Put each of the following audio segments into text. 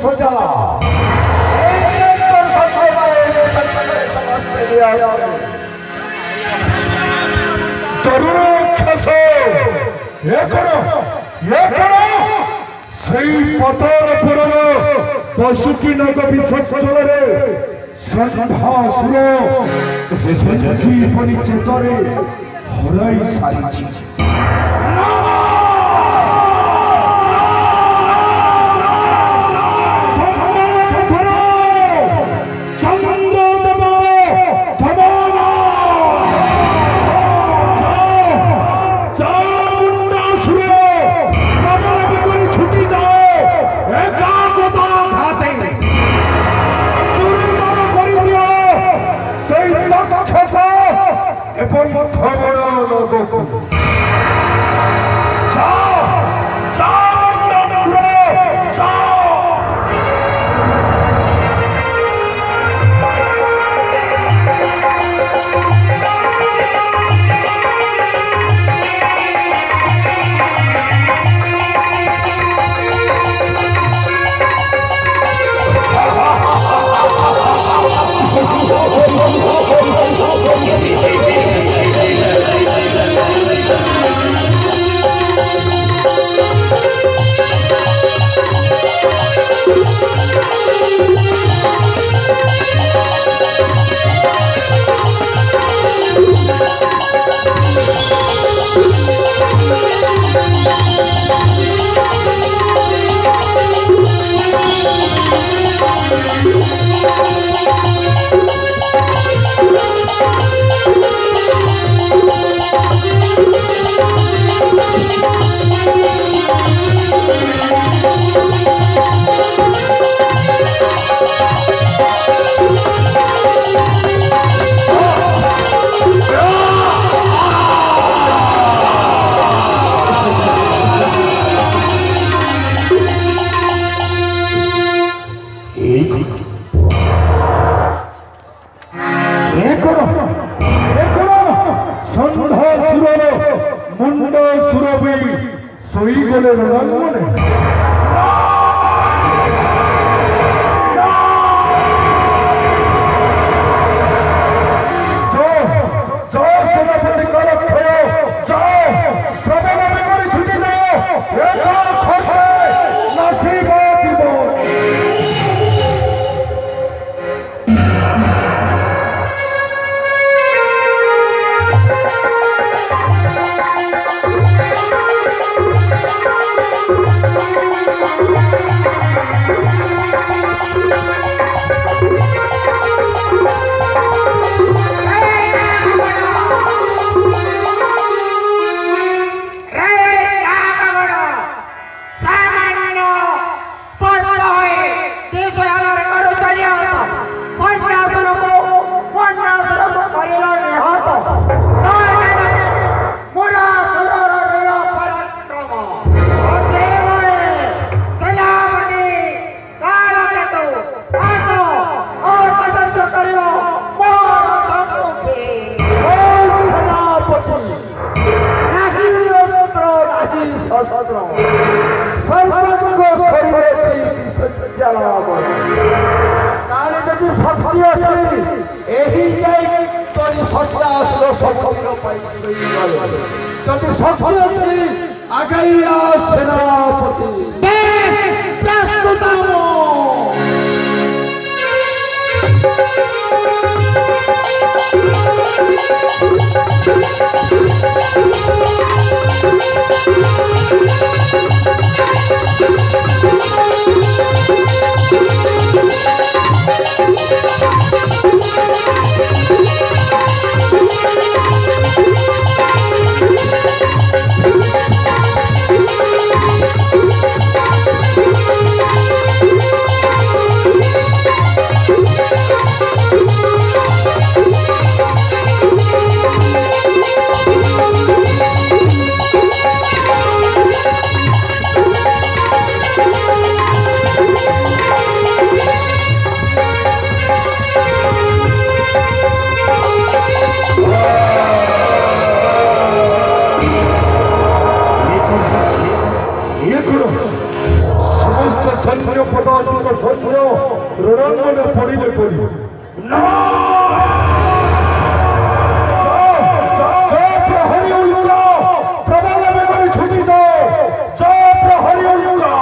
सुजला पतलपुर पशुकीनक विसर्जन षंढासुर संजीवनी चेतरे हराई सारी मुंड सुरभि सोई गले रंगने समस्त ମହାରାଜ ସୈନ୍ୟ ପଦାଧିକ ସୈନ୍ୟ ରଣାଙ୍ଗରେ ପଡ଼ିଲେ ପଡ଼ି ପ୍ରହରୀ ଉଲ୍କା ପ୍ରବଳ ବେଗରେ ଛୁଟି ଜୟ ପ୍ରହରୀ ଉଲ୍କା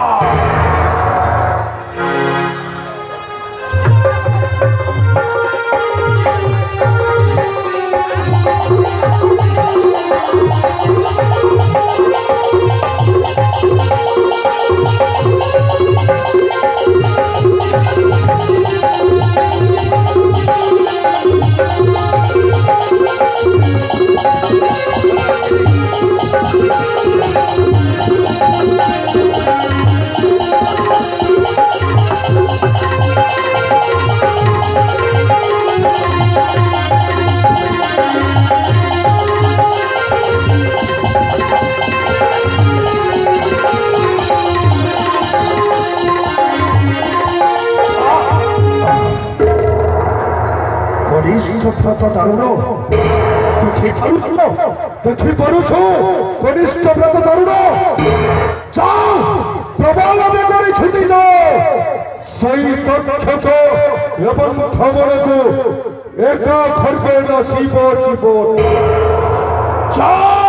କନିଷ୍ଠ ଦାରୁଣ ଦେଖିପାରୁଛୁ କନିଷ୍ଠ ବ୍ରତ ଦାରୁଣ ଯାଅ ପ୍ରବଳ ବେଗରେ ଛୁଟି ଯାଅ ସେଇ ତକ୍ଷକ ଏବଂ ଧମନକୁ ଏକା ଖର୍ବେ ନସିବ ଜୀବନ ଯାଅ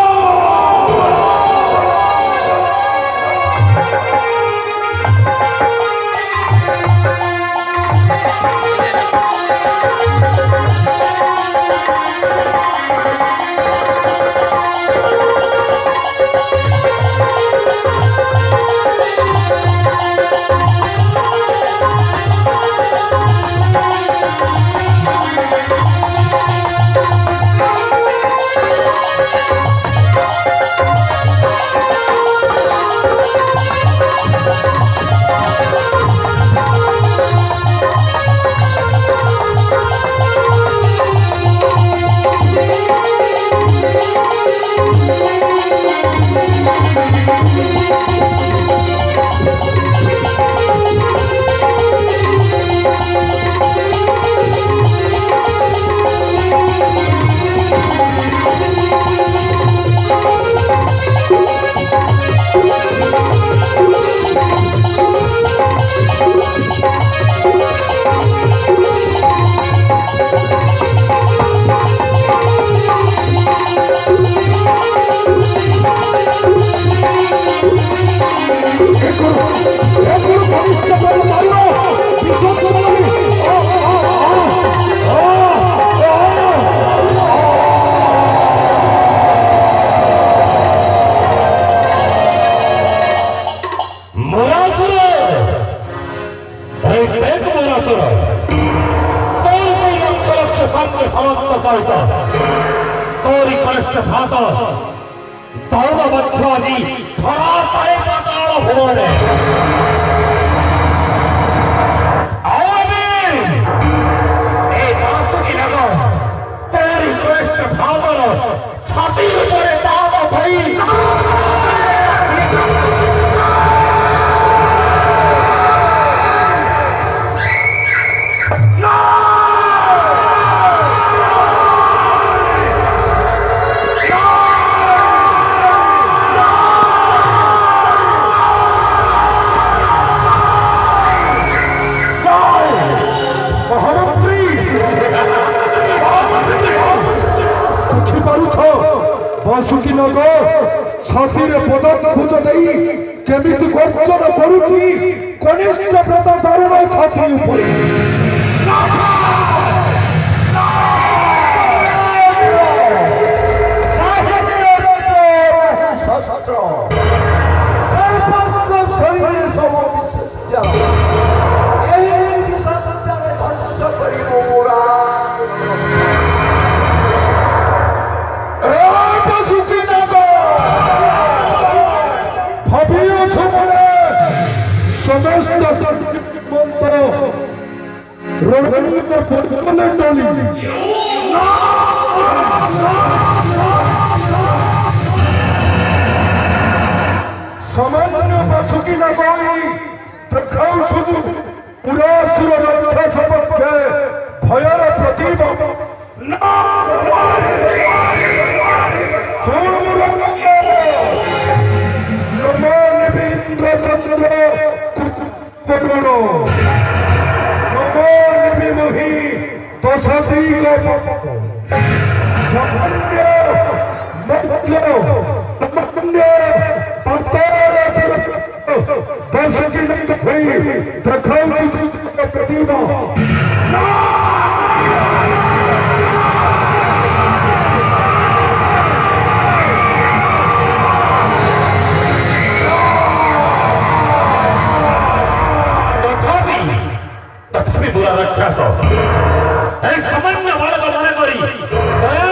तोरी कनिष्ठ भात दौड़ मध्य आज धराशायी पाताल भुवने तोरी कनिष्ठ भातर छाती उपरे दाम भई ବାସୁକି ନଗ ଛାତିରେ ପଦଭୁଜ ଦେଇ କେମିତି ଗର୍ଜନ କରୁଛି କନିଷ୍ଠ ବ୍ରତ ଦାରୁଣ ଛାତି ଉପରେ सामान्य बासुकी न गई देखाउछु पुरासुर रक्षा सपक्षे भयर प्रतीक चंद्र कर्मण नमो निमिमहि तसदीक सामान्य मध्य तमन्य पतार बसकी नहीं भई दखाऊ चित्र प्रतिमा बुरा राक्षस सामान्य बालक मन करी दया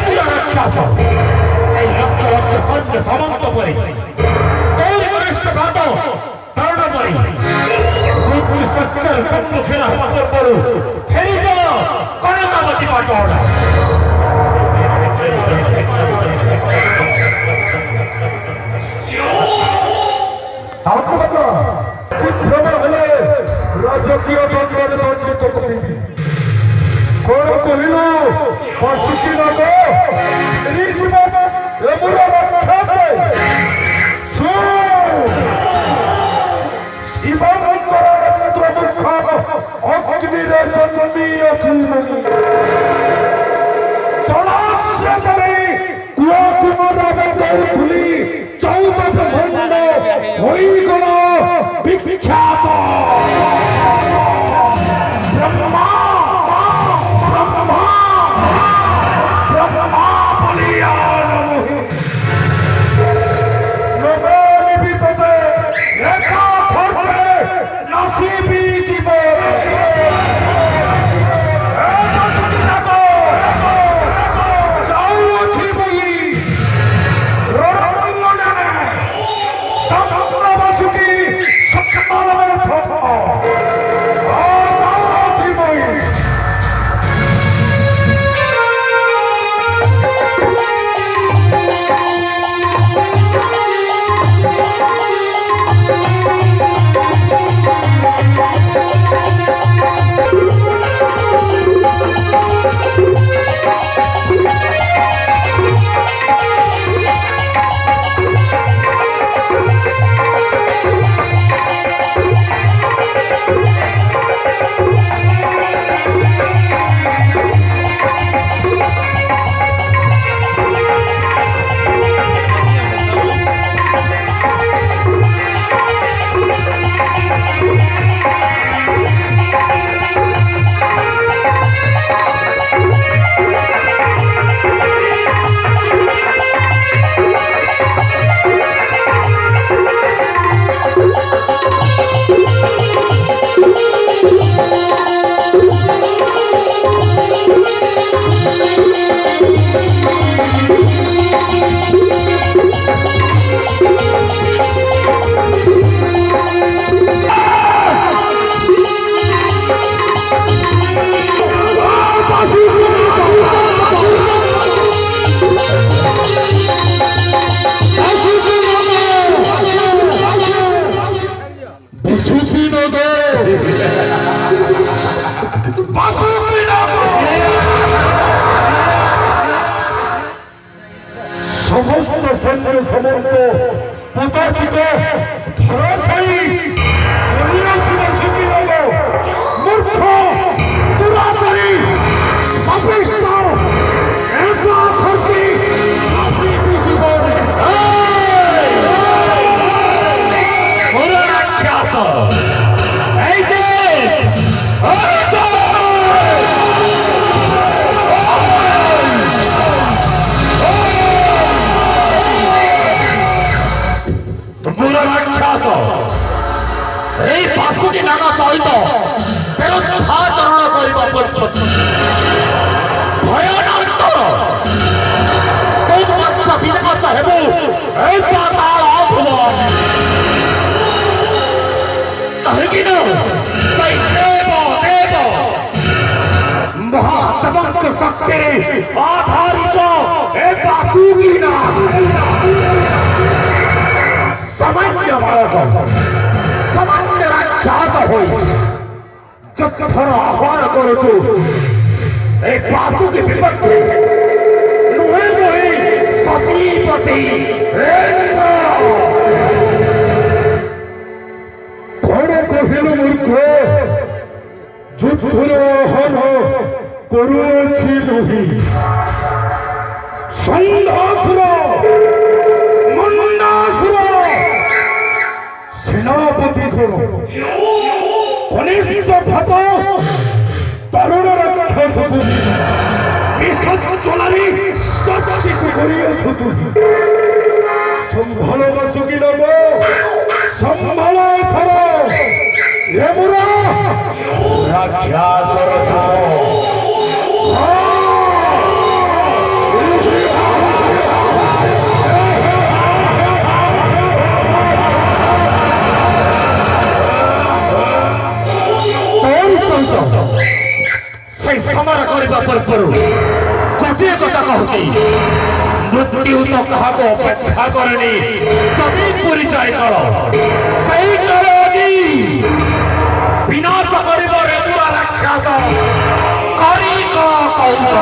बुरा राक्षस लक्ष लक्ष सैन्य सामंत पर वरिष्ठ घात कारण पर सम्मुखीन हवा पूर्व फेरी जाओ कनकावती पाटोड़ा राजकीय दंडरे दंडित करी कौन कहलु पशुकी नग एमुर राक्षस शिवंकर मुख अग्नि जन्मी अच्छी जलाश्रय कुआ कुमार बहुली चौदह भंड होगल विख्यात समस्त सैन्य समर्थ पदार्थित धराशायी मूर्ख दुराचारी पापिष्ठ एका खर्ची आशीर्वाद जीवन बासुकी नागा सहित विरुद्धाचरण भयानंतर विनाश हेबू कहीं महातमंत्र शक्ति आधारित बासुकी सामान्य बालक सामान्य राक्षस होर आह्वान करुचु बासुकी विपत्ति नुहे मुहे सतीपति বুঝিল মূর্খ যুদ্ধর আহ্বান করুছি নহি সন্ধ্যাসুর মন্দাসুর সেনাপতি গণ কনিষ্ঠ ভ্রাত তরুণ রাক্ষস বিশ্বাস চলারি চর্চিত করিয়াছ তুমি সম্ভাল বাসুকি নব সম্ভাল থর রেমুরা রাক্ষসর সেই সমার করিবা পূର୍ବରୁ ଗୋଟିଏ କଥା କହୁଛି ମୃତ୍ୟୁ ତ କାହାକୁ ଅପେକ୍ଷା କରେନି ଯଦି ପରିଚୟ କର ସେଇ କର ଆଜି ବିନାଶ କରିବ ରେମୁରା ରାକ୍ଷସ କରି କୌଶଳ